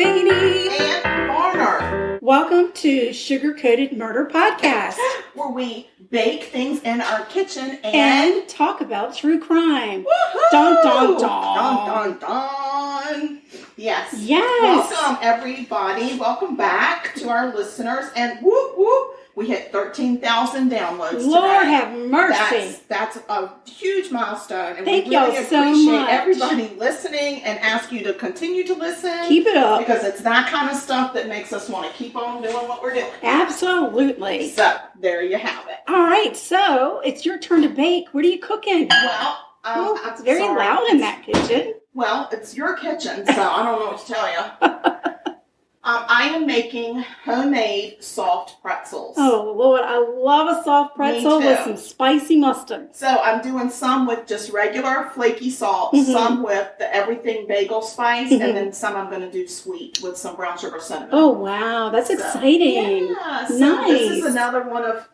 Lainey and Garner. Welcome to Sugar Coated Murder Podcast, where we bake things in our kitchen and talk about true crime. Woohoo! Dun dun dun. Dun dun dun. Yes. Yes. Welcome everybody. Welcome back to our listeners. And whoop whoop. We hit 13,000 downloads Lord today. have mercy. That's a huge milestone. And Thank we really y'all so appreciate much. everybody listening and ask you to continue to listen. Keep it up. Because it's that kind of stuff that makes us want to keep on doing what we're doing. Absolutely. So, there you have it. All right, so it's your turn to bake. What are you cooking? Well, it's very loud in that kitchen. Well, it's your kitchen, so I don't know what to tell you. I am making homemade soft pretzels. Oh, Lord, I love a soft pretzel with some spicy mustard. So I'm doing some with just regular flaky salt, some with the everything bagel spice, and then some I'm going to do sweet with some brown sugar cinnamon. Oh, wow. That's exciting. Yeah. So nice. This is another one of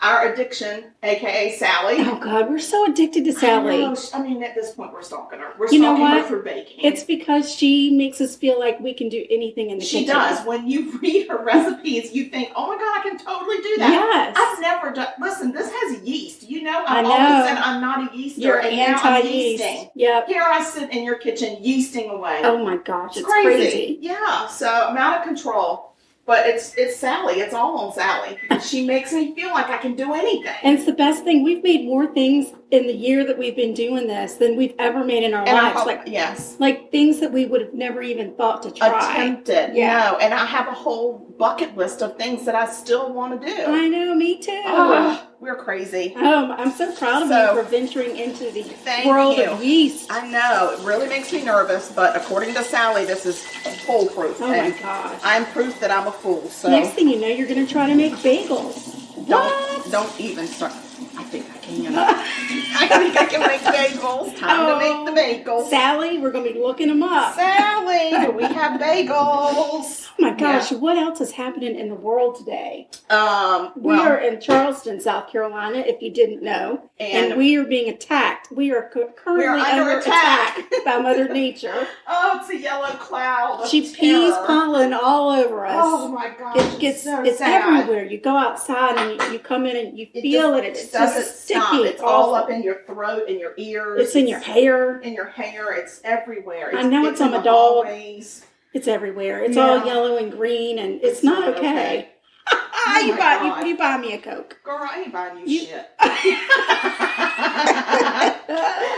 our addiction, a.k.a. Sally. Oh, God, we're so addicted to Sally. I mean, at this point, we're stalking her. We're you know stalking what? her for baking. It's because she makes us feel like we can do anything in the kitchen. She does. When you read her recipes, you think, oh, my God, I can totally do that. Yes. I've never done... Listen, this has yeast. You know, I know. always said I'm not a yeaster. You're and now I'm anti-yeast. yeasting. Yep. Here I sit in your kitchen yeasting away. Oh, my gosh. It's crazy. Yeah. So I'm out of control. But it's Sally. It's all on Sally. She makes me feel like I can do anything. And it's the best thing. We've made more things in the year that we've been doing this than we've ever made in our lives. Yes. Like things that we would have never even thought to try. Attempted. Yeah. No. And I have a whole bucket list of things that I still want to do. I know. Me too. Oh, we're crazy. I'm so proud of you for venturing into the world of yeast. I know. It really makes me nervous, but according to Sally, this is foolproof. Oh, my gosh. I'm proof that I'm a fool. So next thing you know, you're going to try to make bagels. Don't even start. I think I can. I think I can make bagels. Time to make the bagels. Sally, we're going to be looking them up. Sally, do we have bagels? Oh my gosh, what else is happening in the world today? We Well, are in Charleston, South Carolina, if you didn't know. And we are being attacked. We are currently under attack by Mother Nature. Oh, it's a yellow cloud. She pees pollen all over us. Oh my gosh, it's sad. everywhere. You go outside and you come in and you feel it. It doesn't just sticky. stop. It's all up in your throat, in your ears. It's in your hair. In your hair. It's everywhere. I know it's on my dog. Hallways. It's everywhere. It's all yellow and green, and it's not okay. Oh you buy me a Coke. Girl, I ain't buying you shit.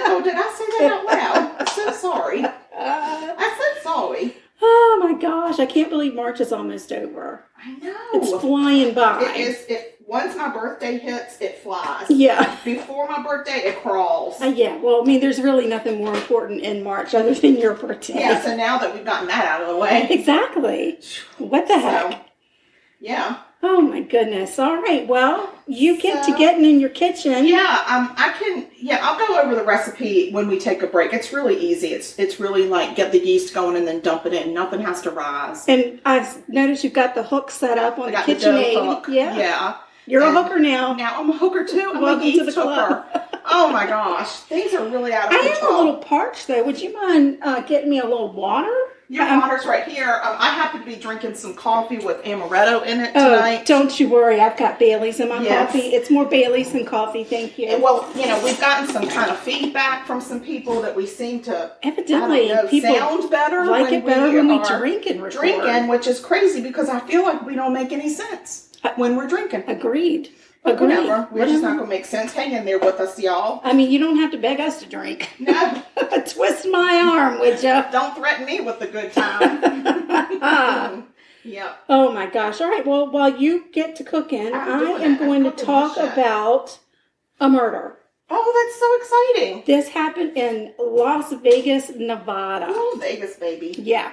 Oh, did I say that out loud? I'm so sorry. I said sorry. Oh my gosh, I can't believe March is almost over. I know. It's flying by. It is. Once my birthday hits, it flies. Yeah. Before my birthday, it crawls. Yeah. Well, I mean, there's really nothing more important in March other than your birthday. Yeah. So now that we've gotten that out of the way. Exactly. What the heck? Yeah. Oh my goodness. All right. Well, you get to getting in your kitchen. Yeah. I can. Yeah. I'll go over the recipe when we take a break. It's really easy. It's really like get the yeast going and then dump it in. Nothing has to rise. And I've noticed you've got the hook set up on the KitchenAid. Hook. Yeah. Yeah. You're a hooker now. Now I'm a hooker too. I'm Welcome a yeast to the club. hooker. Oh my gosh. Things are really out of control. I am a little parched though. Would you mind getting me a little water? Your water's right here. I happen to be drinking some coffee with Amoretto in it tonight. Oh, don't you worry. I've got Bailey's in my coffee. It's more Bailey's than coffee. Thank you. Well, we've gotten some kind of feedback from some people that we seem to people sound better. Like it better when we drink and record. Drinking, which is crazy because I feel like we don't make any sense when we're drinking. Agreed. Whatever. We're just not going to make sense. Hang in there with us, y'all. I mean, you don't have to beg us to drink. No. Twist my arm, would you? Don't threaten me with the good time. Yeah. Oh, my gosh. All right. Well, while you get to cooking, I am going to talk about a murder. Oh, that's so exciting. This happened in Las Vegas, Nevada. Oh, Vegas, baby. Yeah.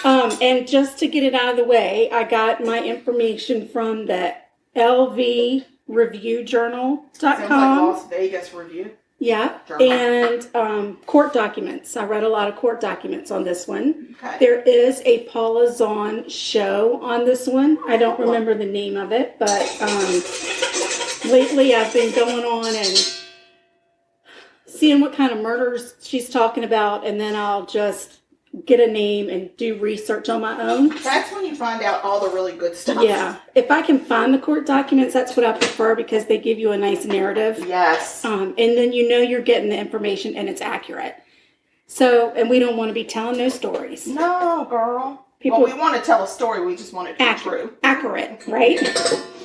And just to get it out of the way, I got my information from the lvreviewjournal.com. Sounds like Las Vegas Review. Yeah, journal. And court documents. I read a lot of court documents on this one. Okay. There is a Paula Zahn show on this one. I don't remember the name of it, but lately I've been going on and seeing what kind of murders she's talking about, and then I'll just get a name and do research on my own. That's when you find out all the really good stuff. Yeah. If I can find the court documents, that's what I prefer because they give you a nice narrative. Yes. And then you're getting the information and it's accurate. So, and we don't want to be telling those stories. No, girl. We want to tell a story. We just want it to be true. Accurate, right?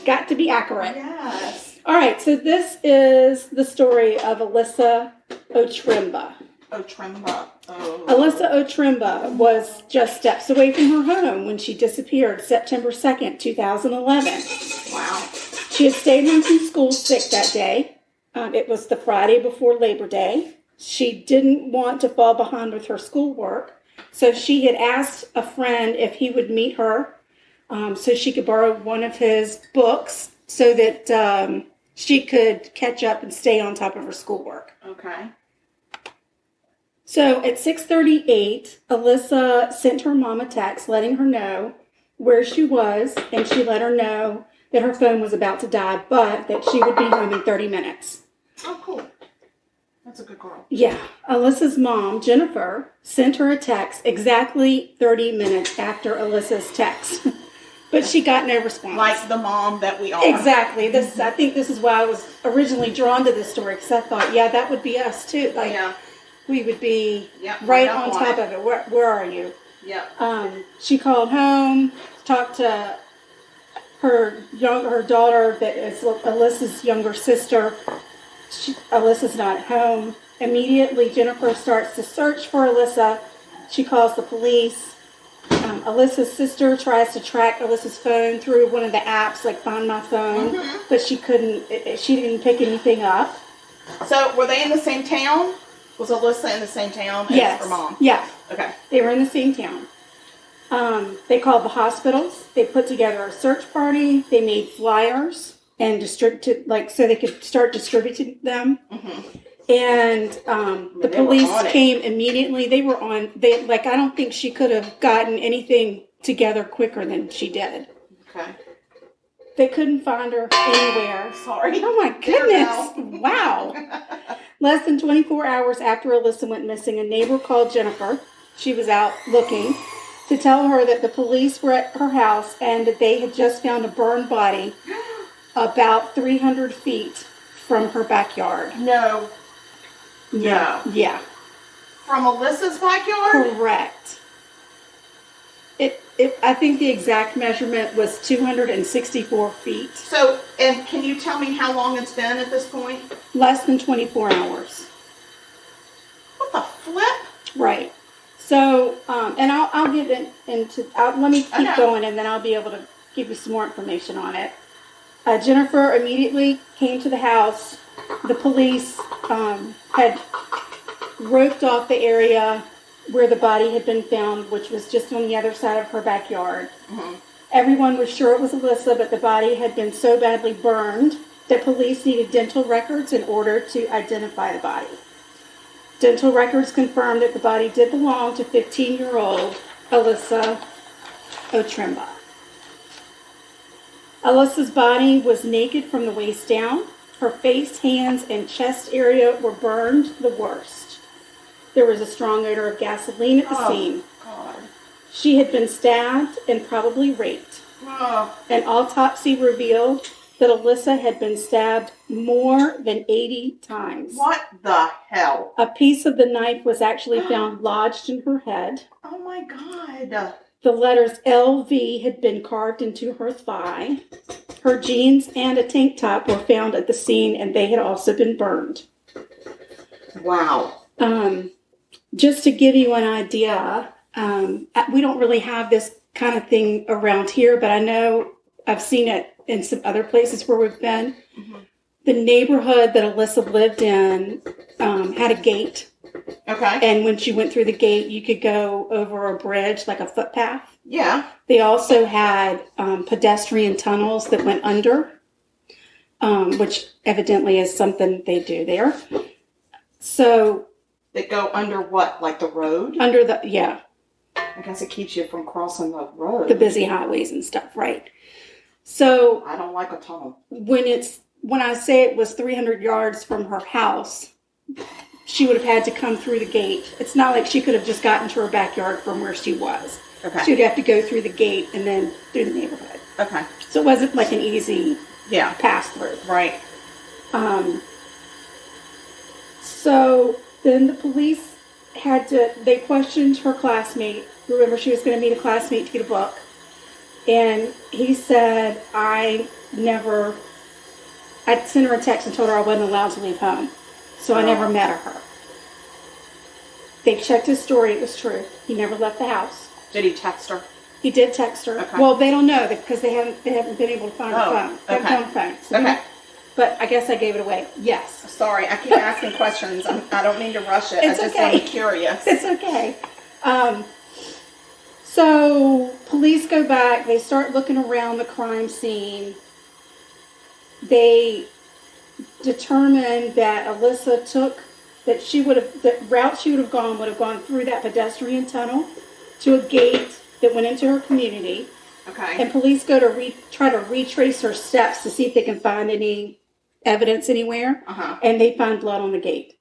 Got to be accurate. Yes. All right. So this is the story of Alyssa Otremba. Otremba. Oh. Alyssa Otremba was just steps away from her home when she disappeared September 2nd, 2011. Wow. She had stayed home from school sick that day. It was the Friday before Labor Day. She didn't want to fall behind with her schoolwork, so she had asked a friend if he would meet her so she could borrow one of his books so that she could catch up and stay on top of her schoolwork. Okay. So at 6:38, Alyssa sent her mom a text letting her know where she was, and she let her know that her phone was about to die, but that she would be home in 30 minutes. Oh, cool. That's a good girl. Yeah. Alyssa's mom, Jennifer, sent her a text exactly 30 minutes after Alyssa's text. But she got no response. Like the mom that we are. Exactly. I think this is why I was originally drawn to this story, because I thought, yeah, that would be us too. Like, we would be right on top of it. Where are you? Yeah. She called home, talked to her daughter that is Alyssa's younger sister. Alyssa's not at home. Immediately, Jennifer starts to search for Alyssa. She calls the police. Alyssa's sister tries to track Alyssa's phone through one of the apps, like Find My Phone, but she couldn't. She didn't pick anything up. So, were they in the same town? Was Alyssa in the same town as her mom? Yeah. Okay. They were in the same town. They called the hospitals. They put together a search party. They made flyers and distributed, so they could start distributing them. Mm-hmm. And the police came immediately. I don't think she could have gotten anything together quicker than she did. Okay. They couldn't find her anywhere. Sorry. Oh my goodness. Wow. Less than 24 hours after Alyssa went missing, a neighbor called Jennifer. She was out looking to tell her that the police were at her house and that they had just found a burned body about 300 feet from her backyard. No. Yeah. Yeah. From Alyssa's backyard? Correct. I think the exact measurement was 264 feet. So, and can you tell me how long it's been at this point? Less than 24 hours. What the flip? Right. So, and I'll get into, let me keep going and then I'll be able to give you some more information on it. Jennifer immediately came to the house. The police had roped off the area where the body had been found, which was just on the other side of her backyard. Mm-hmm. Everyone was sure it was Alyssa, but the body had been so badly burned that police needed dental records in order to identify the body. Dental records confirmed that the body did belong to 15-year-old Alyssa Otremba. Alyssa's body was naked from the waist down. Her face, hands, and chest area were burned the worst. There was a strong odor of gasoline at the scene. God. She had been stabbed and probably raped. An autopsy revealed that Alyssa had been stabbed more than 80 times. What the hell? A piece of the knife was actually found lodged in her head. Oh my God. The letters LV had been carved into her thigh. Her jeans and a tank top were found at the scene, and they had also been burned. Wow. Just to give you an idea, we don't really have this kind of thing around here, but I know I've seen it in some other places where we've been. Mm-hmm. The neighborhood that Alyssa lived in had a gate. Okay. And when she went through the gate, you could go over a bridge, like a footpath. Yeah. They also had pedestrian tunnels that went under, which evidently is something they do there. So... They go under what? Like the road? Under the, yeah. I guess it keeps you from crossing the road. The busy highways and stuff, right. So... I don't like a tunnel. When I say it was 300 yards from her house, she would have had to come through the gate. It's not like she could have just gotten to her backyard from where she was. Okay. She would have to go through the gate and then through the neighborhood. Okay. So it wasn't like an easy pass through. Right. So then the police they questioned her classmate. Remember, she was going to meet a classmate to get a book. And he said, I'd sent her a text and told her I wasn't allowed to leave home. So I never met her. They checked his story. It was true. He never left the house. Did he text her? He did text her. Okay. Well, they don't know because they haven't been able to find her phone. They haven't found the phone. So okay. But I guess I gave it away. Yes. Sorry, I keep asking questions. I don't mean to rush it. It's okay. I'm curious. It's okay. So police go back. They start looking around the crime scene. They determined that Alyssa the route she would have gone through that pedestrian tunnel to a gate that went into her community. Okay. And police go to try to retrace her steps to see if they can find any evidence anywhere. Uh-huh. And they find blood on the gate.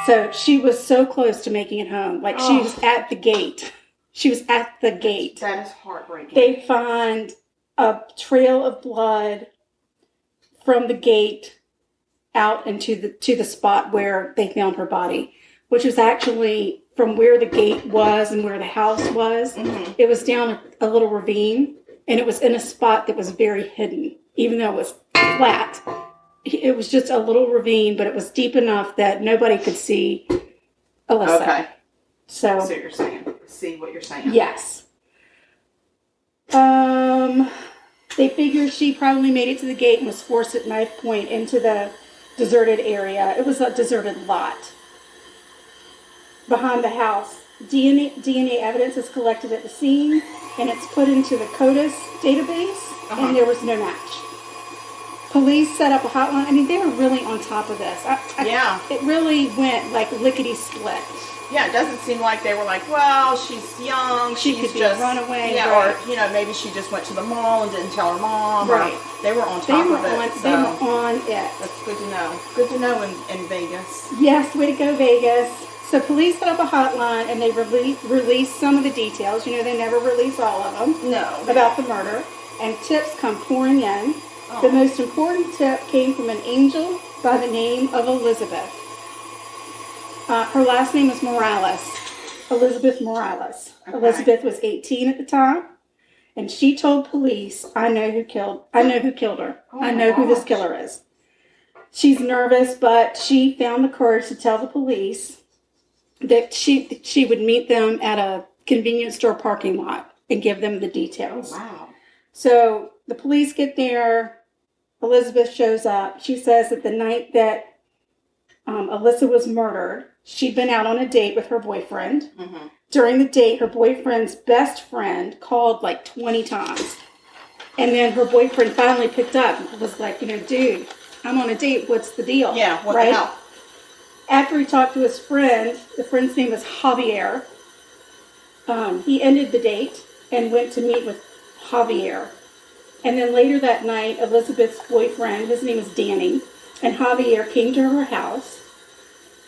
So she was so close to making it home. Like she was at the gate. She was at the gate. That is heartbreaking. They find a trail of blood from the gate out into the spot where they found her body, which was actually from where the gate was and where the house was. Mm-hmm. It was down a little ravine, and it was in a spot that was very hidden, even though it was flat. It was just a little ravine, but it was deep enough that nobody could see Alyssa. Okay. So you're saying, see what you're saying. Yes. They figure she probably made it to the gate and was forced at knife point into the deserted area. It was a deserted lot behind the house. DNA evidence is collected at the scene, and it's put into the CODIS database, and there was no match. Police set up a hotline. I mean, they were really on top of this. It really went like lickety-split. Yeah, it doesn't seem like they were like, well, she's young. She could be a runaway. Yeah, right. or, maybe she just went to the mall and didn't tell her mom. Right. They were on top of it. They were on it. That's good to know. Good to know in Vegas. Yes, way to go, Vegas. So police set up a hotline, and they released some of the details. They never release all of them. No. About the murder. And tips come pouring in. Oh. The most important tip came from an angel by the name of Elizabeth. Her last name is Morales. Elizabeth Morales. Okay. Elizabeth was 18 at the time, and she told police, I know who killed her. I know who this killer is. She's nervous, but she found the courage to tell the police that she would meet them at a convenience store parking lot and give them the details. Wow. So the police get there. Elizabeth shows up. She says that the night that Alyssa was murdered, she'd been out on a date with her boyfriend. Mm-hmm. During the date, her boyfriend's best friend called like 20 times. And then her boyfriend finally picked up and was like, dude, I'm on a date. What's the deal? Yeah, what the hell? After he talked to his friend, the friend's name was Javier, he ended the date and went to meet with Javier. And then later that night, Elizabeth's boyfriend, his name is Danny, and Javier came to her house.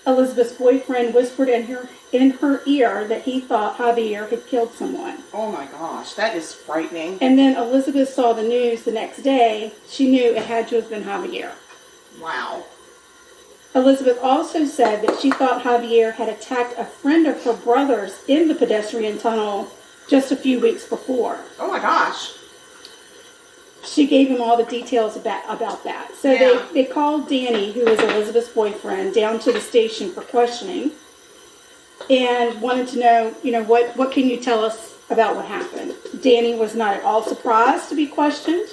Elizabeth's boyfriend whispered in her ear that he thought Javier had killed someone. Oh my gosh, that is frightening. And then Elizabeth saw the news the next day. She knew it had to have been Javier. Wow. Elizabeth also said that she thought Javier had attacked a friend of her brother's in the pedestrian tunnel just a few weeks before. Oh my gosh. She gave him all the details about that. So they called Danny, who was Elizabeth's boyfriend, down to the station for questioning and wanted to know, what can you tell us about what happened? Danny was not at all surprised to be questioned.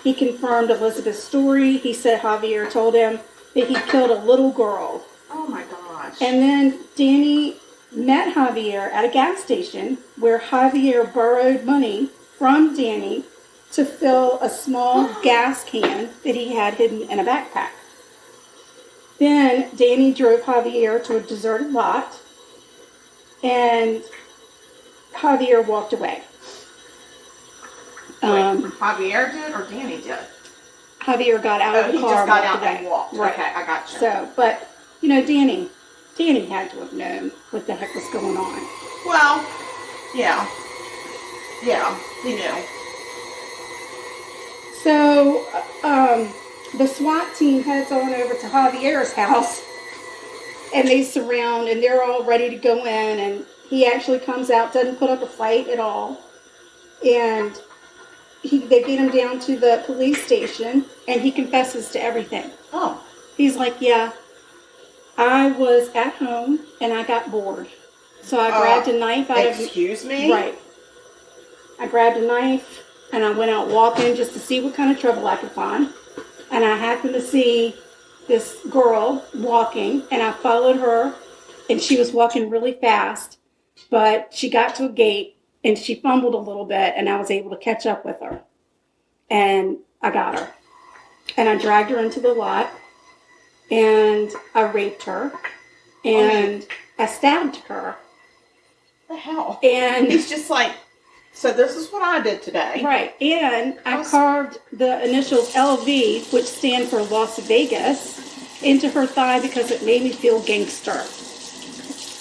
He confirmed Elizabeth's story. He said Javier told him that he killed a little girl. Oh my gosh. And then Danny met Javier at a gas station where Javier borrowed money from Danny to fill a small gas can that he had hidden in a backpack. Then Danny drove Javier to a deserted lot, and Javier walked away. Javier did or Danny did? Javier got out of the car. He just got out and walked. Right. Okay, I got you. So, but, Danny, Danny had to have known what the heck was going on. Well, yeah. Yeah, he knew. So, the SWAT team heads on over to Javier's house, and they surround, and they're all ready to go in, and he actually comes out, doesn't put up a fight at all, and they get him down to the police station, and he confesses to everything. Oh. He's like, yeah, I was at home, and I got bored. So I grabbed a knife out of... Excuse me? Right. I grabbed a knife, and I went out walking just to see what kind of trouble I could find. And I happened to see this girl walking, and I followed her, and she was walking really fast, but she got to a gate, and she fumbled a little bit, and I was able to catch up with her. And I got her. And I dragged her into the lot, and I raped her, and I stabbed her. What the hell? And he's just like, so this is what I did today. Right. And I carved the initials LV, which stand for Las Vegas, into her thigh because it made me feel gangster.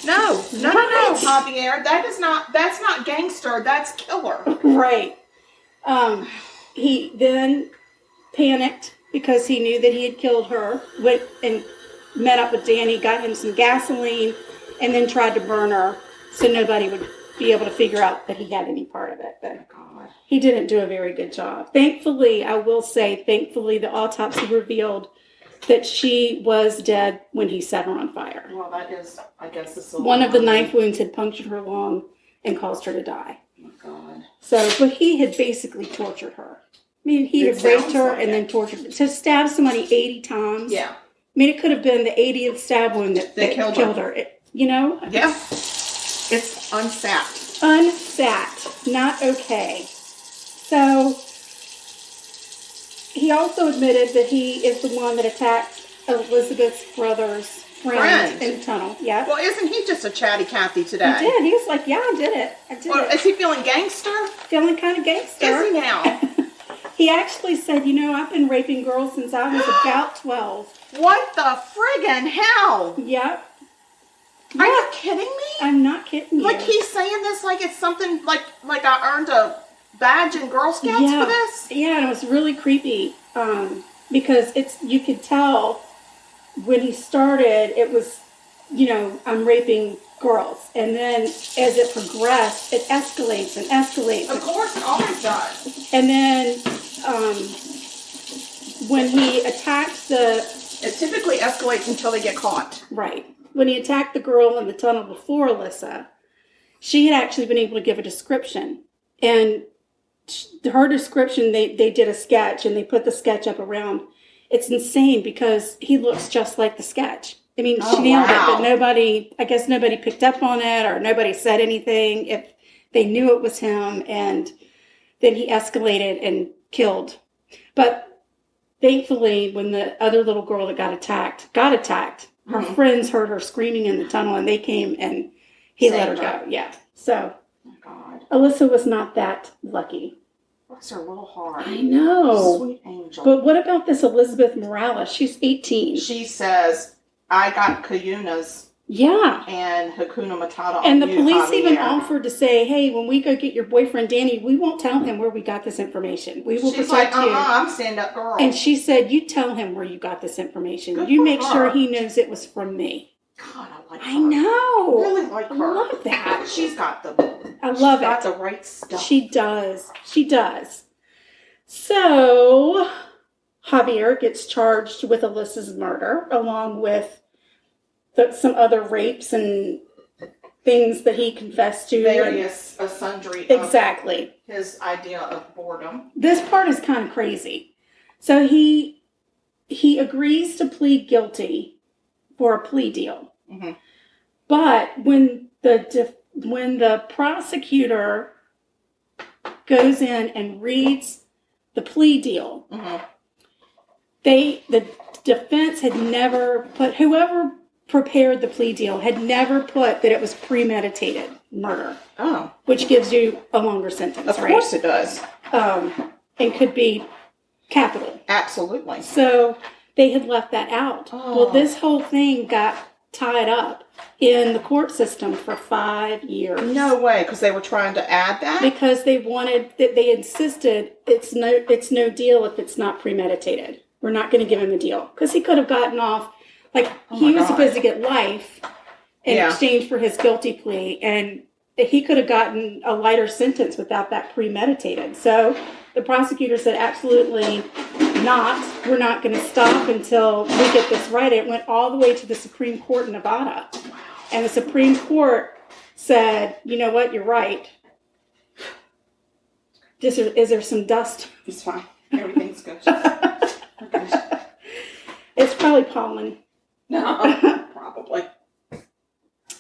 No, Javier. That's not gangster. That's killer. Right. He then panicked because he knew that he had killed her, went and met up with Danny, got him some gasoline, and then tried to burn her so nobody would be able to figure out that he had any part of it. But he didn't do a very good job. Thankfully, I will say, the autopsy revealed that she was dead when he set her on fire. Well, that is, I guess, this one of the knife wounds had punctured her lung and caused her to die. Oh, my God. So, but he had basically tortured her. I mean, he had raped her and then tortured her. To stab somebody 80 times. Yeah. I mean, it could have been the 80th stab wound that killed her. You know? Yeah. It's unsat. Unsat. Not okay. So, he also admitted that he is the one that attacked Elizabeth's brother's friend in the tunnel. Yeah. Well, isn't he just a chatty Cathy today? He did. He was like, yeah, I did it. Is he feeling gangster? Feeling kind of gangster. Is he now? He actually said, I've been raping girls since I was about 12. What the friggin' hell? Yep. Are you kidding me? I'm not kidding you. Like he's saying this like it's something like I earned a badge in Girl Scouts for this? Yeah, and it was really creepy because you could tell when he started, it was, I'm raping girls. And then as it progressed, it escalates and escalates. Of course, it always does. And then when he attacked it typically escalates until they get caught. Right. When he attacked the girl in the tunnel before Alyssa, she had actually been able to give a description. And her description, they did a sketch, and they put the sketch up around. It's insane because he looks just like the sketch. I mean, she nailed it, but nobody picked up on it, or nobody said anything if they knew it was him. And then he escalated and killed. But thankfully, when the other little girl that got attacked, her friends heard her screaming in the tunnel, and they came and he let her go. Yeah. So, Alyssa was not that lucky. Bless her little heart. I know. Sweet angel. But what about this Elizabeth Morales? She's 18. She says, I got Kayuna's. Yeah. And Hakuna Matata on And the you, police Javier. even offered to say, hey, when we go get your boyfriend Danny, we won't tell him where we got this information. We will protect you. I'm stand-up girl. And she said, you tell him where you got this information. You make sure he knows it was from me. God, I like her. I know. I really like her. I love that. She's got the right stuff. She does. She does. So, Javier gets charged with Alyssa's murder, along with some other rapes and things that he confessed to. Various sundry. Exactly. His idea of boredom. This part is kind of crazy. So he agrees to plead guilty for a plea deal. Mm-hmm. But when the prosecutor goes in and reads the plea deal, the defense had never put, whoever prepared the plea deal had never put that it was premeditated murder. Oh. Which gives you a longer sentence, Of course it does. And could be capital. Absolutely. So they had left that out. Oh. Well, this whole thing got tied up in the court system for 5 years. No way, because they were trying to add that? Because they insisted it's no deal if it's not premeditated. We're not going to give him a deal. Because he could have gotten off, he was supposed to get life in exchange for his guilty plea, and he could have gotten a lighter sentence without that premeditated. So the prosecutor said, absolutely not. We're not going to stop until we get this right. It went all the way to the Supreme Court in Nevada. Wow. And the Supreme Court said, you know what, you're right. Is there some dust? It's fine. Everything's good. It's probably pollen. No, probably.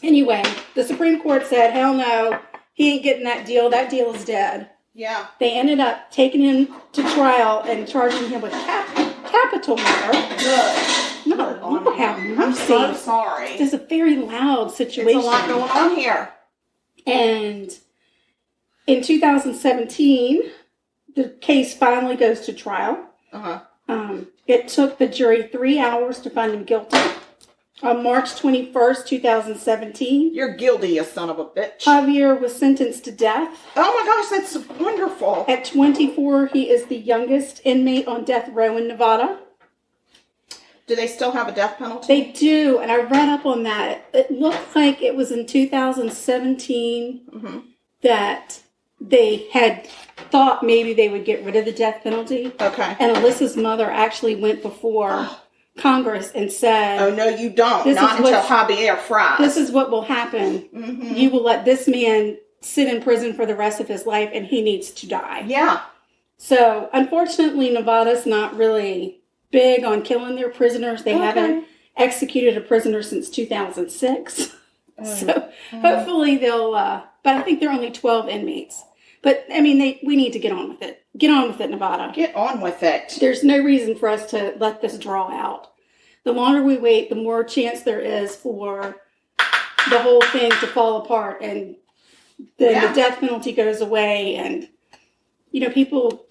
Anyway, the Supreme Court said, hell no, he ain't getting that deal. That deal is dead. Yeah. They ended up taking him to trial and charging him with capital murder. Good. No, Lord have mercy. I'm so sorry. It's a very loud situation. There's a lot going on here. And in 2017, the case finally goes to trial. Uh-huh. It took the jury 3 hours to find him guilty. On March 21st, 2017. You're guilty, you son of a bitch. Javier was sentenced to death. Oh my gosh, that's wonderful. At 24, he is the youngest inmate on death row in Nevada. Do they still have a death penalty? They do, and I read up on that. It looked like it was in 2017 that they had thought maybe they would get rid of the death penalty. Okay. And Alyssa's mother actually went before Congress and said, oh, no, you don't. Not until Javier fries. This is what will happen. Mm-hmm. You will let this man sit in prison for the rest of his life, and he needs to die. Yeah. So, unfortunately, Nevada's not really big on killing their prisoners. They haven't executed a prisoner since 2006. So, hopefully they'll, but I think there are only 12 inmates. But, I mean, we need to get on with it. Get on with it, Nevada. Get on with it. There's no reason for us to let this draw out. The longer we wait, the more chance there is for the whole thing to fall apart. And then the death penalty goes away. And, people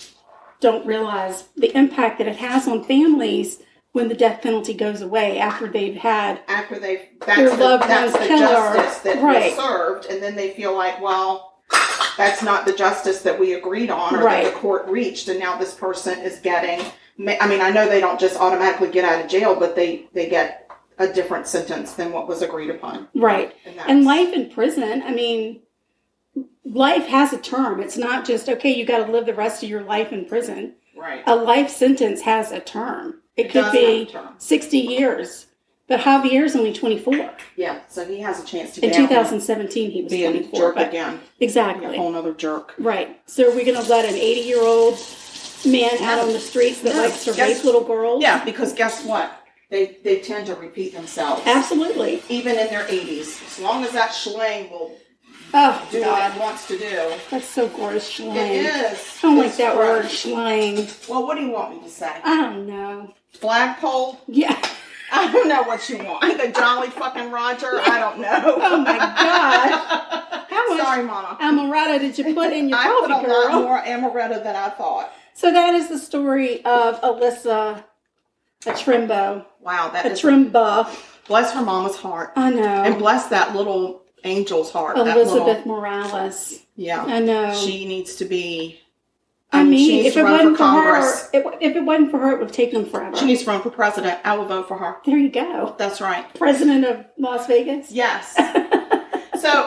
don't realize the impact that it has on families when the death penalty goes away after they've had their loved ones killed. Justice that was served. And then they feel like, well, that's not the justice that we agreed on or that the court reached, and now this person is getting, I mean, I know they don't just automatically get out of jail, but they get a different sentence than what was agreed upon. Right. And life in prison, I mean, life has a term. It's not just, okay, you got to live the rest of your life in prison. Right. A life sentence has a term. It could be 60 years. But Javier's only 24. Yeah, so he has a chance to get in 2017, he was 24. A jerk again. Exactly. A whole other jerk. Right. So are we going to let an 80-year-old man out on the streets that likes to rape little girls? Yeah, because guess what? They tend to repeat themselves. Absolutely. Even in their 80s. As long as that schlang will do what it wants to do. That's so gross, schlang. It is. I don't like that word, schlang. Well, what do you want me to say? I don't know. Flagpole? Yeah. I don't know what you want. The Jolly fucking Roger? I don't know. Oh my gosh. How much Sorry, Mama. Amoretto did you put in your coffee, girl? I put a girl? lot more Amoretto than I thought. So that is the story of Alyssa Otremba. Wow. Otremba. Bless her mama's heart. I know. And bless that little angel's heart. Elizabeth Morales. Yeah. I know. She needs to be... I mean, if it wasn't for her, if it wasn't for her, it would have taken them forever. She needs to run for president. I will vote for her. There you go. That's right. President of Las Vegas. Yes. So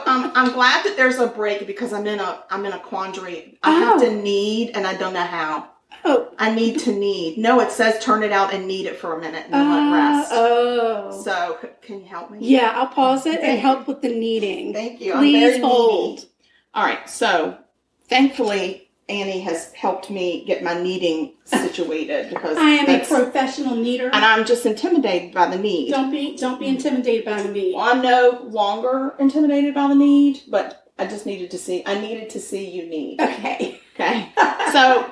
I'm glad that there's a break because I'm in a quandary. I have to knead, and I don't know how. Oh. I need to knead. No, it says turn it out and knead it for a minute and then let it rest. Oh. So can you help me? Yeah, I'll pause it and help with the kneading. Thank you. Please hold. Needy. All right. So thankfully, Annie has helped me get my kneading situated because I am a professional kneader, and I'm just intimidated by the knead. Don't be intimidated by the knead. Well, I'm no longer intimidated by the knead, but I just needed to see. I needed to see you knead. Okay. So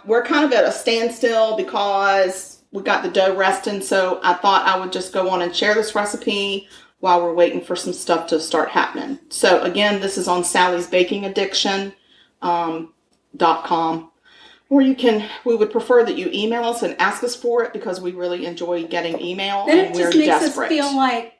we're kind of at a standstill because we got the dough resting. So I thought I would just go on and share this recipe while we're waiting for some stuff to start happening. So again, this is on Sally's Baking Addiction. .com, or we would prefer that you email us and ask us for it because we really enjoy getting email then and we're desperate. It just makes us feel like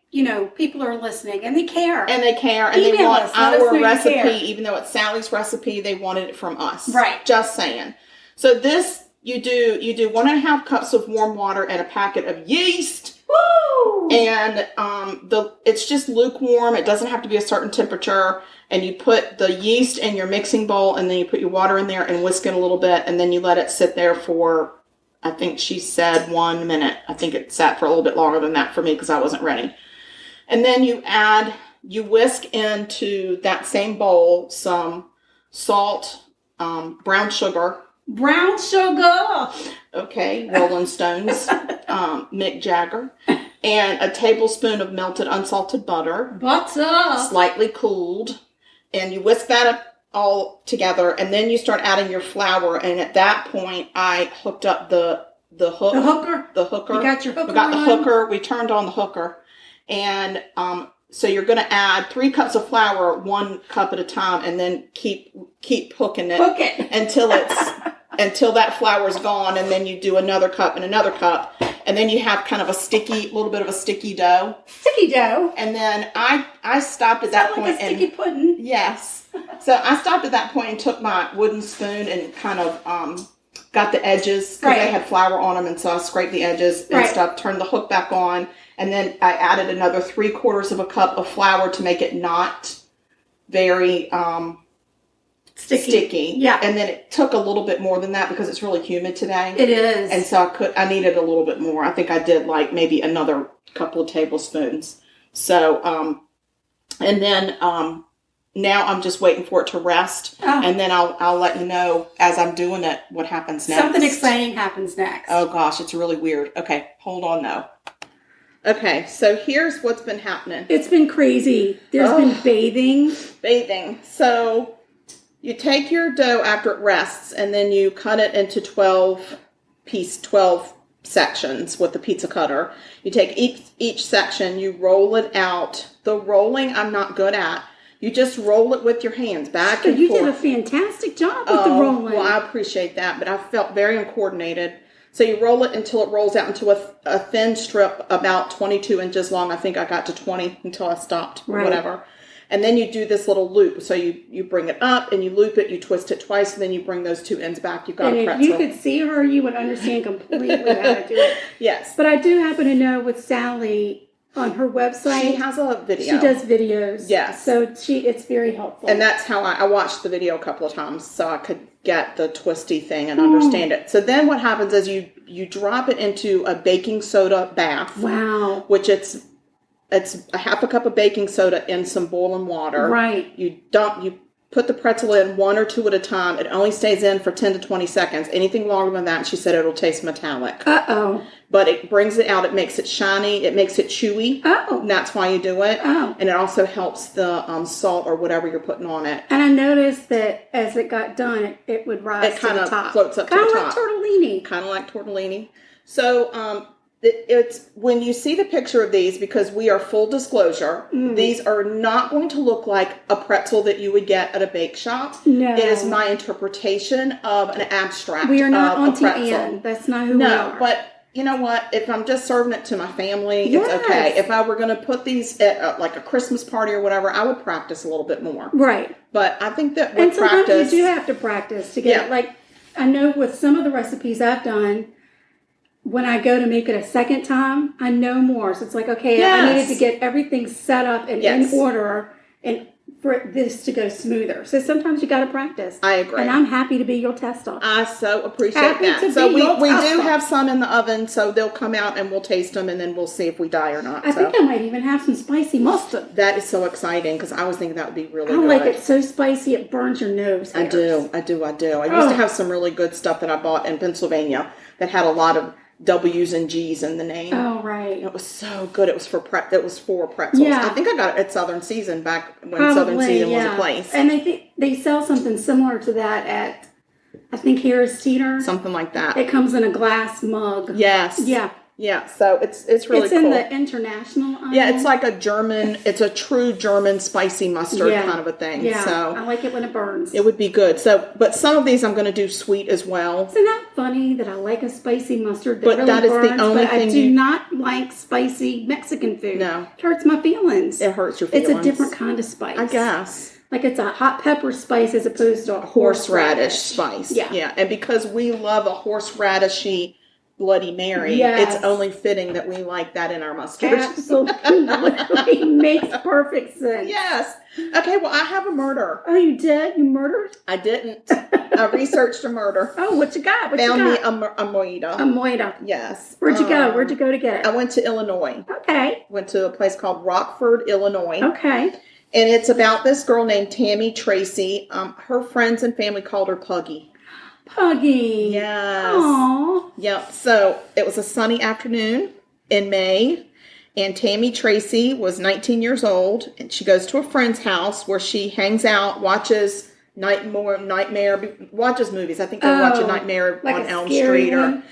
people are listening and they care. And they Email want us, let us our know you recipe, care. even though it's Sally's recipe, they wanted it from us. Right. Just saying. So this, you do 1.5 cups of warm water and a packet of yeast. Woo! And it's just lukewarm. It doesn't have to be a certain temperature. And you put the yeast in your mixing bowl, and then you put your water in there and whisk it a little bit, and then you let it sit there for, I think she said 1 minute. I think it sat for a little bit longer than that for me because I wasn't ready. And then you whisk into that same bowl some salt, brown sugar. Brown sugar. Okay, Rolling Stones, Mick Jagger, and a tablespoon of melted unsalted butter. Butter. Slightly cooled. And you whisk that up all together, and then you start adding your flour. And at that point, I hooked up the hook. The hooker? The hooker. You got your hooker. We got the hooker. We turned on the hooker. And so you're going to add 3 cups of flour, 1 cup at a time, and then keep hooking it. Hook it. Until that flour is gone, and then you do another cup and another cup, and then you have kind of little bit of a sticky dough. Sticky dough. And then I stopped at that point. Like a sticky pudding. Yes. So I stopped at that point and took my wooden spoon and kind of got the edges because they had flour on them, and so I scraped the edges and stuff. Turned the hook back on, and then I added another 3/4 of a cup of flour to make it not very sticky. Yeah. And then it took a little bit more than that because it's really humid today. It is. And so I needed a little bit more. I think I did like maybe another couple of tablespoons. So, and then, now I'm just waiting for it to rest. Oh. And then I'll let you know as I'm doing it what happens next. Something exciting happens next. Oh gosh, it's really weird. Okay, hold on though. Okay, so here's what's been happening. It's been crazy. There's been bathing. So you take your dough after it rests, and then you cut it into 12 sections with the pizza cutter. You take each section, you roll it out. The rolling I'm not good at. You just roll it with your hands back and forth. You did a fantastic job with the rolling. Well, I appreciate that, but I felt very uncoordinated. So you roll it until it rolls out into a thin strip about 22 inches long. I think I got to 20 until I stopped, or whatever. And then you do this little loop. So you bring it up and you loop it, you twist it twice, and then you bring those 2 ends back. You've got a pretzel. If you could see her, you would understand completely how to do it. Yes. But I do happen to know with Sally, on her website, she has a video. She does videos. Yes. So it's very helpful. And that's how I watched the video a couple of times so I could get the twisty thing and understand it. So then what happens is you drop it into a baking soda bath. Wow. Which it's a 1/2 cup of baking soda in some boiling water. Right. You put the pretzel in 1 or 2 at a time. It only stays in for 10 to 20 seconds. Anything longer than that, she said it'll taste metallic. Uh-oh. But it brings it out. It makes it shiny. It makes it chewy. Oh. And that's why you do it. Oh. And it also helps the salt or whatever you're putting on it. And I noticed that as it got done, it would rise to the top. It kind of floats up to the top. Kind of like tortellini. So it's when you see the picture of these, because we are full disclosure, these are not going to look like a pretzel that you would get at a bake shop. No. It is my interpretation of an abstract. We are not of Auntie a pretzel. Anne. That's not who we are. No, but you know what? If I'm just serving it to my family, it's okay. If I were going to put these at like a Christmas party or whatever, I would practice a little bit more. Right. But I think that with practice... And sometimes you do have to practice to get it. Like, I know with some of the recipes I've done, when I go to make it a second time, I know more. So it's like, okay, I needed to get everything set up and in order and for this to go smoother. So sometimes you got to practice. I agree. And I'm happy to be your tester. I so appreciate that. So we do have some in the oven, so they'll come out and we'll taste them and then we'll see if we die or not. I think I might even have some spicy mustard. That is so exciting because I was thinking that would be really good. I like it so spicy it burns your nose hairs. I do. I used to have some really good stuff that I bought in Pennsylvania that had a lot of W's and G's in the name. Oh, right. It was so good. It was for pretzels. Yeah. I think I got it at Southern Season back when Southern Season was a place. And I think they sell something similar to that at, I think, Harris Teeter. Something like that. It comes in a glass mug. Yes. Yeah. Yeah, so it's really cool. It's in the international aisle. Yeah, it's like it's a true German spicy mustard kind of a thing. Yeah, so I like it when it burns. It would be good. So, but some of these I'm going to do sweet as well. Isn't that funny that I like a spicy mustard that but really that is burns, the only but thing I do not like spicy Mexican food. No. It hurts my feelings. It hurts your feelings. It's a different kind of spice. I guess. Like it's a hot pepper spice as opposed to a horseradish spice. Yeah. And because we love a horseradishy Bloody Mary, it's only fitting that we like that in our mustard. Absolutely. Makes perfect sense. Yes. Okay, well, I have a murder. Oh, you did? You murdered? I didn't. I researched a murder. Oh, what you got? Found me a Amoretto. Amoretto. Yes. Where'd you go? Where'd you go to get it? I went to Illinois. Okay. Went to a place called Rockford, Illinois. Okay. And it's about this girl named Tammy Tracey. Her friends and family called her Puggy. Puggy. Yes. Aww. Yep. So it was a sunny afternoon in May, and Tammy Tracey was 19 years old, and she goes to a friend's house where she hangs out, watches watches movies. I think they're watching Nightmare like on Elm Street one?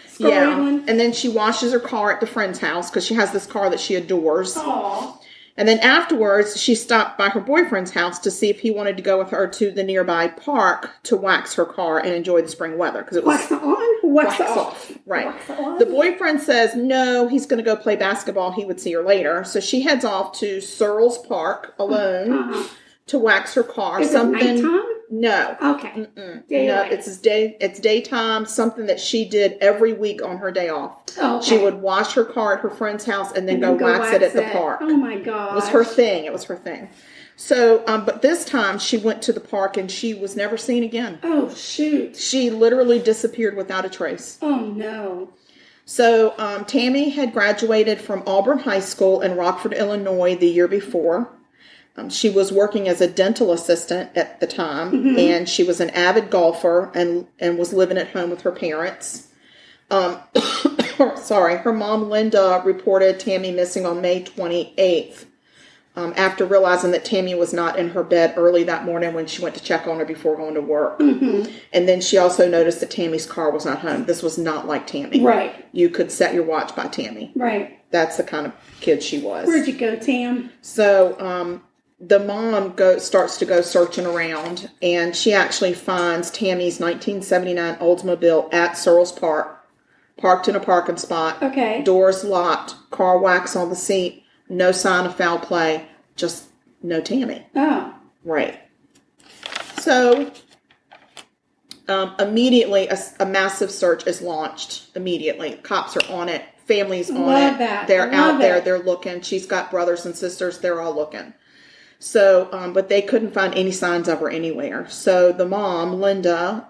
And then she washes her car at the friend's house because she has this car that she adores. Aww. And then afterwards, she stopped by her boyfriend's house to see if he wanted to go with her to the nearby park to wax her car and enjoy the spring weather. Because it was wax on, wax off. Right. Wax on. The boyfriend says no, he's going to go play basketball. He would see her later. So she heads off to Searles Park alone to wax her car. Is it nighttime? No. Okay. No, it's daytime, something that she did every week on her day off. Okay. She would wash her car at her friend's house and then go wax it at the park. Oh my God. It was her thing. So, but this time she went to the park and she was never seen again. Oh, shoot. She literally disappeared without a trace. Oh, no. So, Tammy had graduated from Auburn High School in Rockford, Illinois the year before. She was working as a dental assistant at the time, and she was an avid golfer and was living at home with her parents. Her mom, Linda, reported Tammy missing on May 28th after realizing that Tammy was not in her bed early that morning when she went to check on her before going to work. And then she also noticed that Tammy's car was not home. This was not like Tammy. Right. You could set your watch by Tammy. Right. That's the kind of kid she was. Where'd you go, Tam? So, the mom starts to go searching around, and she actually finds Tammy's 1979 Oldsmobile at Searles Park, parked in a parking spot. Okay. Doors locked, car wax on the seat, no sign of foul play, just no Tammy. Oh. Right. So, immediately, a massive search is launched. Immediately. Cops are on it. Family's on it. Love that. They're out there. They're looking. She's got brothers and sisters. They're all looking. So, but they couldn't find any signs of her anywhere. So the mom, Linda,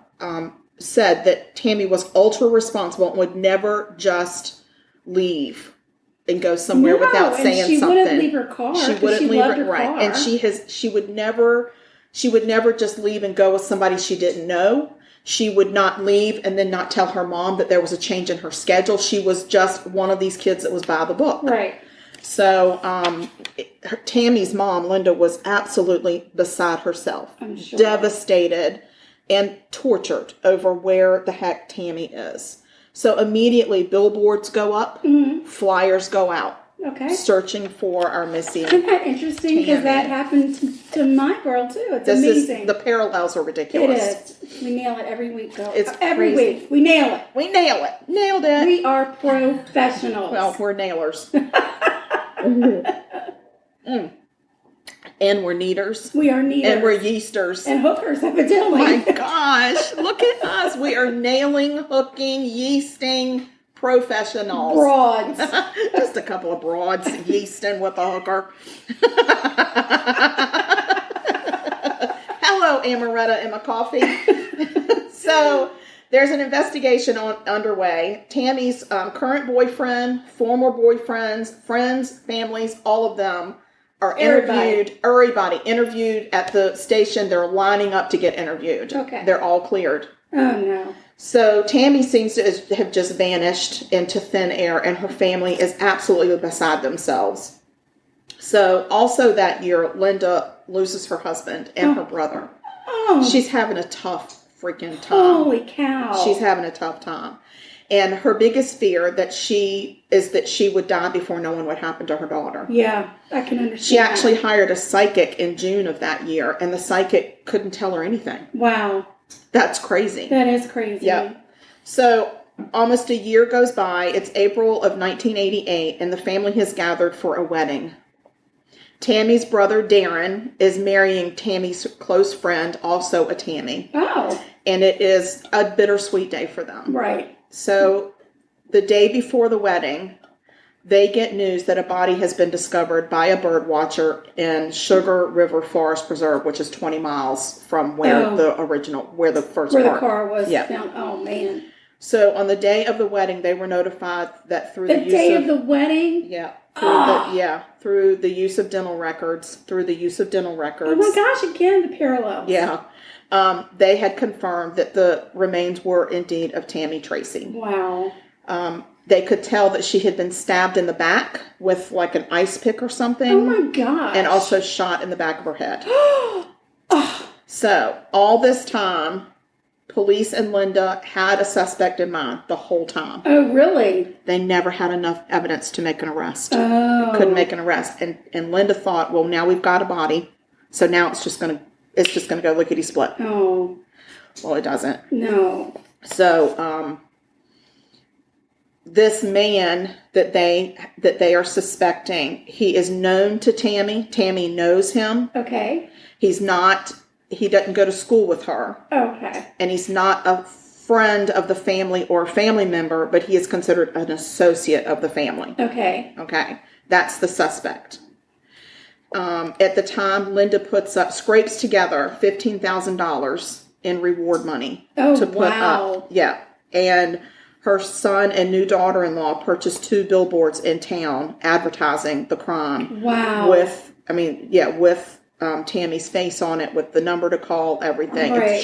said that Tammy was ultra responsible and would never just leave and go somewhere without saying something. She wouldn't leave her car. She wouldn't leave her car. And she would never just leave and go with somebody she didn't know. She would not leave and then not tell her mom that there was a change in her schedule. She was just one of these kids that was by the book. Right. So, Tammy's mom, Linda, was absolutely beside herself. I'm sure. Devastated and tortured over where the heck Tammy is. So immediately billboards go up, flyers go out. Okay. Searching for our missing. Isn't that interesting? Because that happened to my girl too. It's amazing. The parallels are ridiculous. It is. We nail it every week, girl. It's every crazy. week. We nail it. We nail it. Nailed it. We are professionals. Well, we're nailers. And we're kneaders. We are kneaders. And we're yeasters. And hookers, evidently. Oh my gosh. Look at us. We are nailing, hooking, yeasting professionals. Broads. Just a couple of broads yeasting with a hooker. Hello, Amoretto in my coffee. So, there's an investigation underway. Tammy's current boyfriend, former boyfriends, friends, families, all of them are interviewed. Everybody interviewed at the station. They're lining up to get interviewed. Okay. They're all cleared. Oh, no. So Tammy seems to have just vanished into thin air, and her family is absolutely beside themselves. So also that year, Linda loses her husband and her brother. Oh. She's having a tough freaking time. Holy cow. She's having a tough time. And her biggest fear that she would die before knowing what happened to her daughter. Yeah, I can understand. She actually hired a psychic in June of that year, and the psychic couldn't tell her anything. Wow. That's crazy. That is crazy. Yep. So almost a year goes by. It's April of 1988, and the family has gathered for a wedding. Tammy's brother, Darren, is marrying Tammy's close friend, also a Tammy. Oh. And it is a bittersweet day for them. Right. So the day before the wedding, they get news that a body has been discovered by a bird watcher in Sugar River Forest Preserve, which is 20 miles from where the first the car was yeah. found. Oh, man. So on the day of the wedding, they were notified that through the day of the wedding? Yeah. Through the use of dental records. Oh my gosh, again, the parallels. Yeah. They had confirmed that the remains were indeed of Tammy Tracey. Wow. They could tell that she had been stabbed in the back with like an ice pick or something. Oh my gosh. And also shot in the back of her head. So all this time, police and Linda had a suspect in mind the whole time. Oh, really? They never had enough evidence to make an arrest. Oh. Couldn't make an arrest. And Linda thought, well, now we've got a body, so now it's just gonna go lickety split. Oh. Well, it doesn't. No. So this man that they are suspecting, he is known to Tammy. Tammy knows him. Okay. He doesn't go to school with her. Okay. And he's not a friend of the family or family member, but he is considered an associate of the family. Okay. Okay. That's the suspect. At the time, Linda scrapes together $15,000 in reward money to put up. Yeah. And her son and new daughter-in-law purchased 2 billboards in town advertising the crime. Wow. With Tammy's face on it, with the number to call, everything. Right.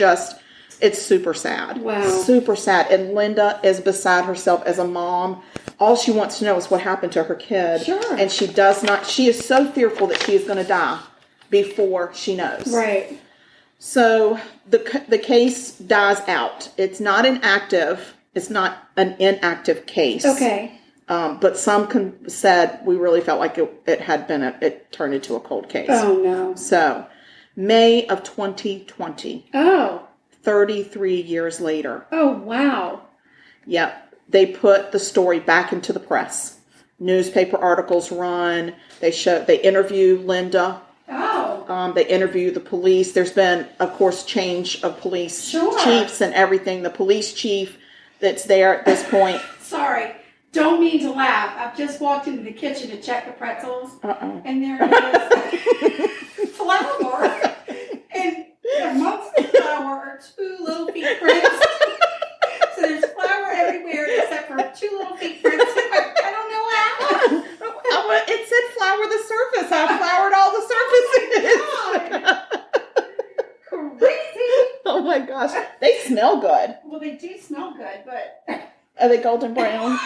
It's super sad. Wow. Super sad. And Linda is beside herself as a mom. All she wants to know is what happened to her kid. Sure. And she is so fearful that she is going to die before she knows. Right. So the case dies out. It's not an inactive case. Okay. But some said we really felt like it turned into a cold case. Oh, no. So, May of 2020. Oh. 33 years later. Oh, wow. Yep. They put the story back into the press. Newspaper articles run. They interview Linda. Oh. They interview the police. There's been, of course, change of police chiefs and everything. The police chief that's there at this point. Sorry. Don't mean to laugh. I've just walked into the kitchen to check the pretzels. Uh-oh. And there it is. Flour. And amongst the flour are 2 little feet prints. So there's flour everywhere except for 2 little feet prints. I don't know how. It said flour the surface. I floured all the surfaces. Oh, crazy. Oh my gosh. They smell good. Well, they do smell good, but... Are they golden brown?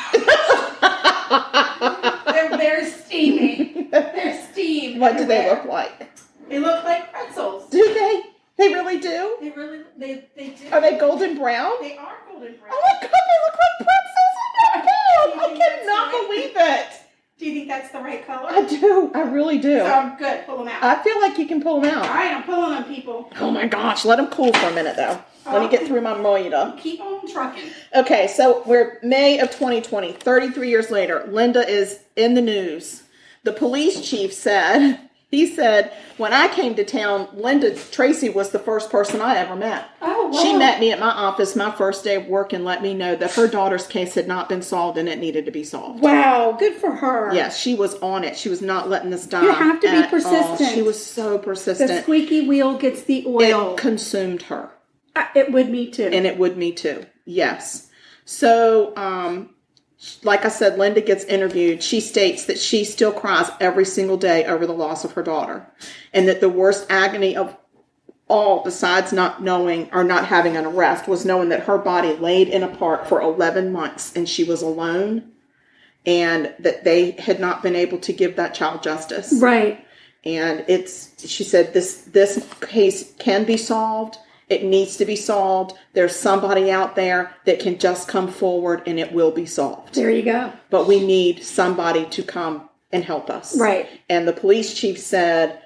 They're steaming. They're steamed. What do they look like? They look like pretzels. Do they? They really do? They do. Are they golden brown? They are golden brown. Oh my God, they look like pretzels. Oh my God. I cannot believe it. Do you think that's the right color? I do. I really do. So I'm good. Pull them out. I feel like you can pull them out. All right, I'm pulling them, people. Oh my gosh. Let them cool for a minute, though. Let me get through my moita. Keep on trucking. Okay, so we're May of 2020, 33 years later. Linda is in the news. The police chief said, when I came to town, Linda Tracey was the first person I ever met. Oh, wow. She met me at my office my first day of work and let me know that her daughter's case had not been solved and it needed to be solved. Wow, good for her. Yes, she was on it. She was not letting this die. You have to be persistent. All. She was so persistent. The squeaky wheel gets the oil. It consumed her. It would me too. And it would me too. Yes. So, like I said, Linda gets interviewed. She states that she still cries every single day over the loss of her daughter. And that the worst agony of all, besides not knowing or not having an arrest, was knowing that her body laid in a park for 11 months and she was alone. And that they had not been able to give that child justice. Right. And she said this case can be solved. It needs to be solved. There's somebody out there that can just come forward and it will be solved. There you go. But we need somebody to come and help us. Right. And the police chief said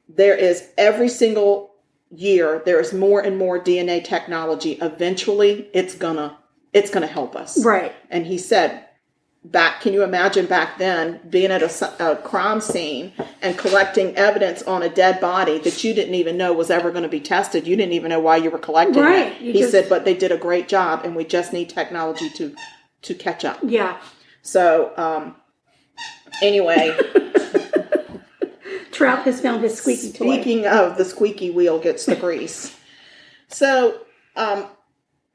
there is every single year, there is more and more DNA technology. Eventually, it's gonna help us. Right. And he said, can you imagine back then being at a crime scene and collecting evidence on a dead body that you didn't even know was ever going to be tested? You didn't even know why you were collecting it. He said, but they did a great job, and we just need technology to catch up. Yeah. So, anyway. Trout has found his squeaky toy. Speaking of the squeaky wheel gets the grease. So,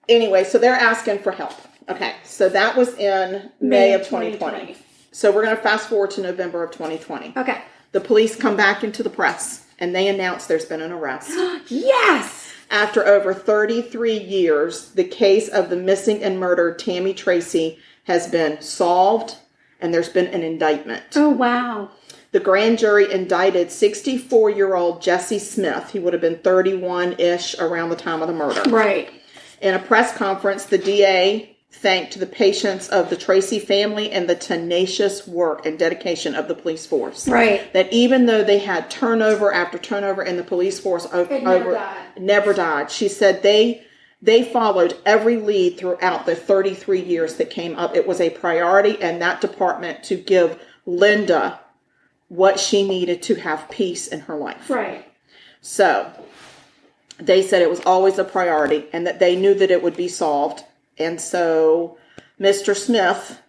anyway, so they're asking for help. Okay, so that was in May of 2020. So we're going to fast forward to November of 2020. Okay. The police come back into the press, and they announce there's been an arrest. Yes! After over 33 years, the case of the missing and murdered Tammy Tracey has been solved, and there's been an indictment. Oh, wow. The grand jury indicted 64-year-old Jesse Smith. He would have been 31-ish around the time of the murder. Right. In a press conference, the DA thanked the patience of the Tracey family and the tenacious work and dedication of the police force. Right. That even though they had turnover after turnover in the police force never died. She said they followed every lead throughout the 33 years that came up. It was a priority in that department to give Linda what she needed to have peace in her life. Right. So they said it was always a priority and that they knew that it would be solved. And so Mr. Smith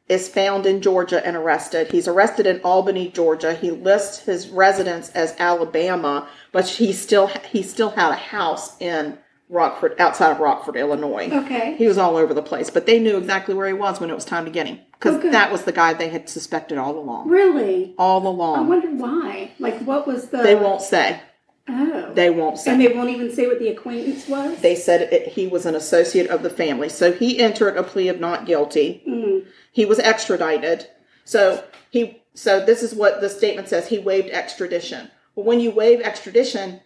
is found in Georgia and arrested. He's arrested in Albany, Georgia. He lists his residence as Alabama, but he still had a house in Rockford, outside of Rockford, Illinois. Okay. He was all over the place, but they knew exactly where he was when it was time to get him. Because that was the guy they had suspected all along. Really? All along. I wonder why. Like, what was the... They won't say. Oh. They won't say. And they won't even say what the acquaintance was? They said he was an associate of the family. So he entered a plea of not guilty. Mm. He was extradited. So this is what the statement says. He waived extradition. Well, when you waive extradition,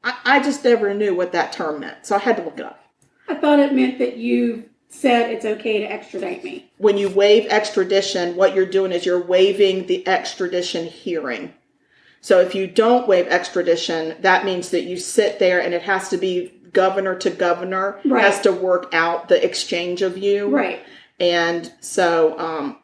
I just never knew what that term meant. So I had to look it up. I thought it meant that you said it's okay to extradite me. When you waive extradition, what you're doing is you're waiving the extradition hearing. So if you don't waive extradition, that means that you sit there and it has to be governor to governor, right. Has to work out the exchange of you. Right. And so,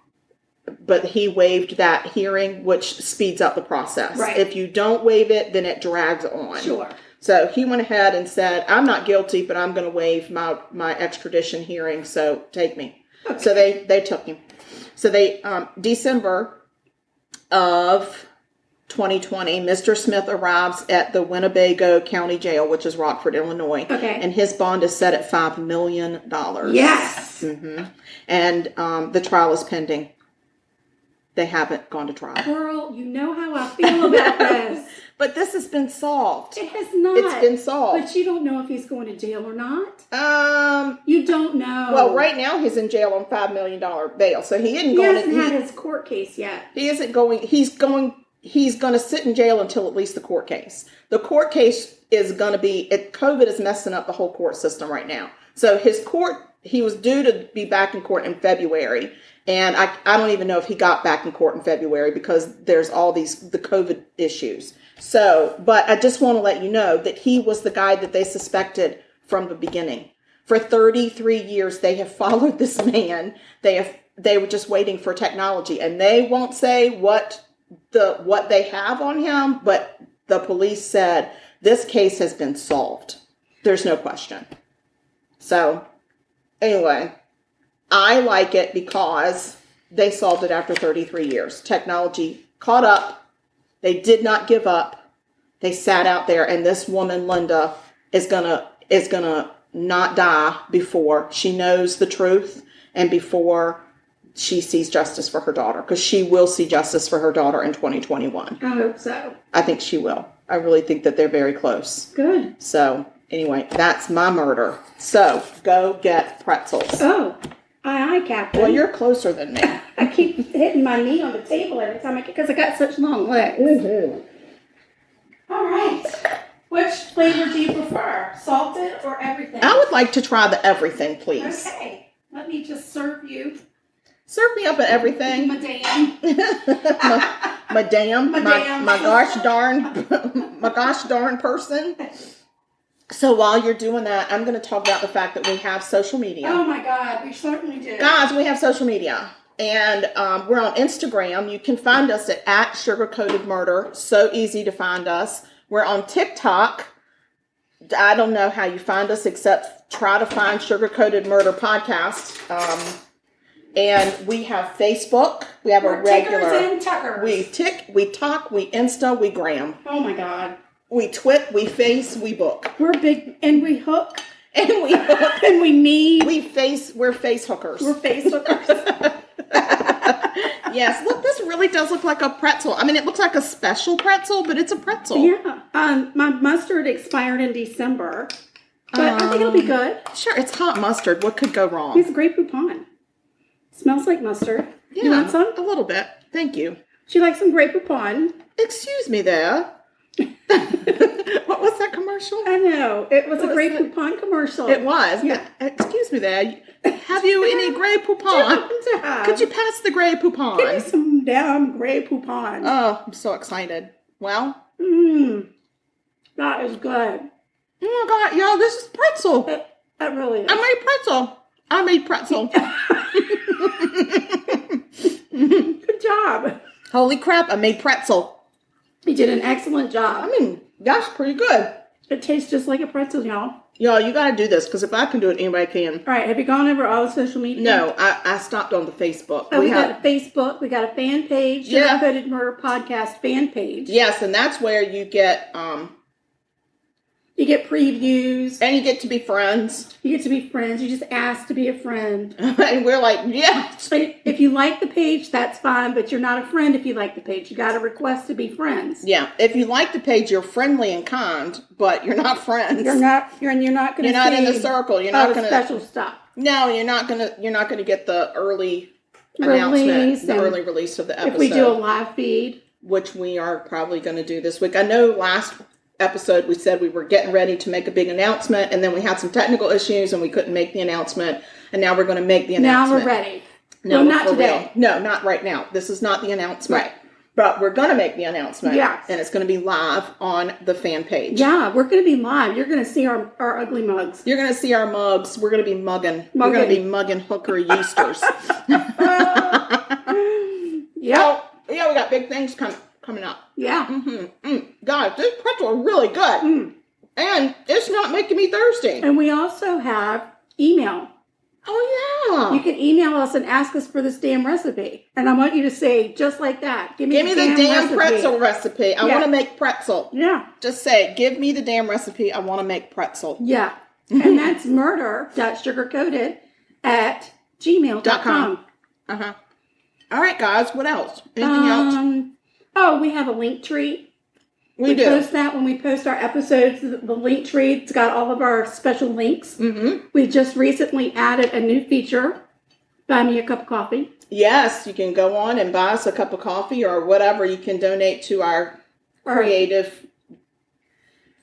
but he waived that hearing, which speeds up the process. Right. If you don't waive it, then it drags on. Sure. So he went ahead and said, I'm not guilty, but I'm going to waive my extradition hearing, so take me. Okay. So they took him. So December of 2020, Mr. Smith arrives at the Winnebago County Jail, which is Rockford, Illinois. Okay. And his bond is set at $5 million. Yes. Mm-hmm. And the trial is pending. They haven't gone to trial. Girl, you know how I feel about this. But this has been solved. It has not. It's been solved. But you don't know if he's going to jail or not. You don't know. Well, right now he's in jail on $5 million bail, so he isn't going. He hasn't had his court case yet. He isn't going. He's going to sit in jail until at least the court case. The court case is going to be. COVID is messing up the whole court system right now. So he was due to be back in court in February. And I don't even know if he got back in court in February because there's all the COVID issues. So, but I just want to let you know that he was the guy that they suspected from the beginning. For 33 years, they have followed this man. They were just waiting for technology, and they won't say what they have on him, but the police said this case has been solved. There's no question. So, anyway, I like it because they solved it after 33 years. Technology caught up. They did not give up. They sat out there, and this woman, Linda, is gonna not die before she knows the truth and before she sees justice for her daughter, because she will see justice for her daughter in 2021. I hope so. I think she will. I really think that they're very close. Good. So, anyway, that's my murder. So, go get pretzels. Oh, aye, Captain. Well, you're closer than me. I keep hitting my knee on the table every time because I got such long legs. Mm-hmm. All right. Which flavor do you prefer? Salted or everything? I would like to try the everything, please. Okay. Let me just serve you. Serve me up at everything. Madame. Madame. My gosh darn person. So while you're doing that, I'm going to talk about the fact that we have social media. Oh my God, we certainly do. Guys, we have social media. And we're on Instagram. You can find us at Sugar-Coated Murder. So easy to find us. We're on TikTok. I don't know how you find us except try to find Sugar-Coated Murder Podcast. And we have Facebook. We have a regular. Tickers and tuckers. We talk, we Insta, we gram. Oh my God. We twit, we face, we book. We're big, and we hook. And we hook. And we need. We're face hookers. We're face hookers. Yes, look, this really does look like a pretzel. I mean, it looks like a special pretzel, but it's a pretzel. Yeah. My mustard expired in December, but I think it'll be good. Sure, it's hot mustard. What could go wrong? It's Grey Poupon. Smells like mustard. Yeah, you want some? A little bit. Thank you. She likes some Grey Poupon. Excuse me there. What was that commercial? I know. It was a Grey Poupon commercial. It was. Yeah. Excuse me there. Have you any Grey Poupon? Could you pass the Grey Poupon? Give me some damn Grey Poupon. Oh, I'm so excited. Well. That is good. Oh my God, y'all, this is pretzel. That really is. I made pretzel. Good job. Holy crap, I made pretzel. You did an excellent job. I mean, that's pretty good. It tastes just like a pretzel, y'all. Y'all, you got to do this, because if I can do it, anybody can. All right, have you gone over all the social media? No, I stopped on the Facebook. Oh, we got a Facebook. We got a fan page. Yeah. Sugar-Coated Murder Podcast fan page. Yes, and that's where you get... You get previews. And you get to be friends. You get to be friends. You just ask to be a friend. And we're like, yes. But if you like the page, that's fine. But you're not a friend if you like the page. You got to request to be friends. Yeah. If you like the page, you're friendly and kind, but you're not friends. You're not going to. You're not in the circle. You're not going to special stuff. No, you're not going to get the early announcement, the early release of the episode. If we do a live feed, which we are probably going to do this week. I know last episode we said we were getting ready to make a big announcement, and then we had some technical issues and we couldn't make the announcement, and now we're going to make the announcement. Now we're ready. No, well, not today. No, not right now. This is not the announcement. Right. But we're going to make the announcement. Yeah. And it's going to be live on the fan page. Yeah, we're going to be live. You're going to see our ugly mugs. You're going to see our mugs. We're going to be mugging. We're going to be mugging hooker yeasters. Yeah. Yeah, we got big things coming up. Yeah. Guys, this pretzel is really good. And it's not making me thirsty. And we also have email. Oh, yeah. You can email us and ask us for this damn recipe. And I want you to say, just like that, give me the damn pretzel recipe. I want to make pretzel. Yeah. Just say, give me the damn recipe. I want to make pretzel. Yeah. And that's murder.sugarcoated@gmail.com. Uh-huh. All right, guys. What else? Anything else? Oh, we have a link tree. We do. Post that when we post our episodes. The link tree, it's got all of our special links. We just recently added a new feature, Buy Me a Cup of Coffee. Yes, you can go on and buy us a cup of coffee or whatever. You can donate to our creative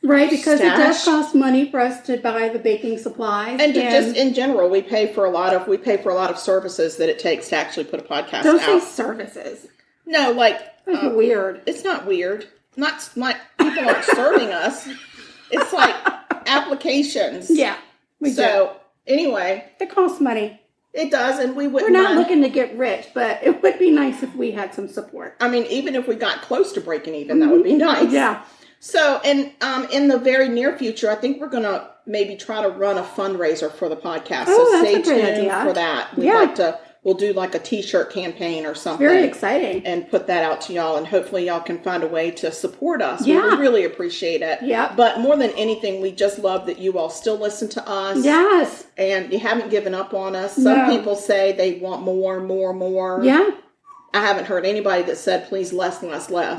Right, because stash. it does cost money for us to buy the baking supplies. And just in general, we pay for a lot of services that it takes to actually put a podcast out. Don't say services. No, like... That's weird. It's not weird. Not like people aren't serving us. It's like applications. Yeah. Anyway. It costs money. It does, and we wouldn't. We're not looking to get rich, but it would be nice if we had some support. I mean, even if we got close to breaking even, that would be nice. Yeah. So, in the very near future, I think we're going to maybe try to run a fundraiser for the podcast. So stay tuned for that. We'll do like a t-shirt campaign or something. Very exciting. And put that out to y'all, and hopefully y'all can find a way to support us. Yeah. We really appreciate it. Yeah. But more than anything, we just love that you all still listen to us. Yes. And you haven't given up on us. Some people say they want more. Yeah. I haven't heard anybody that said, please, less.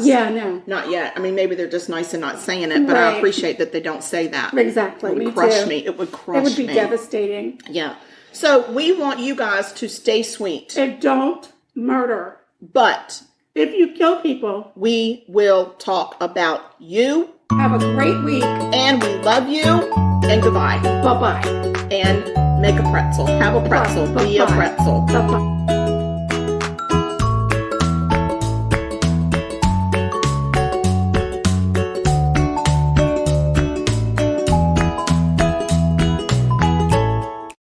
Yeah, no. Not yet. I mean, maybe they're just nice and not saying it, but I appreciate that they don't say that. Exactly. It would crush me. It would crush me. It would be devastating. Yeah. So we want you guys to stay sweet. And don't murder. But if you kill people, we will talk about you Have a great week. And we love you. And goodbye. Bye-bye. And make a pretzel. Have a pretzel. Be a pretzel. Bye-bye.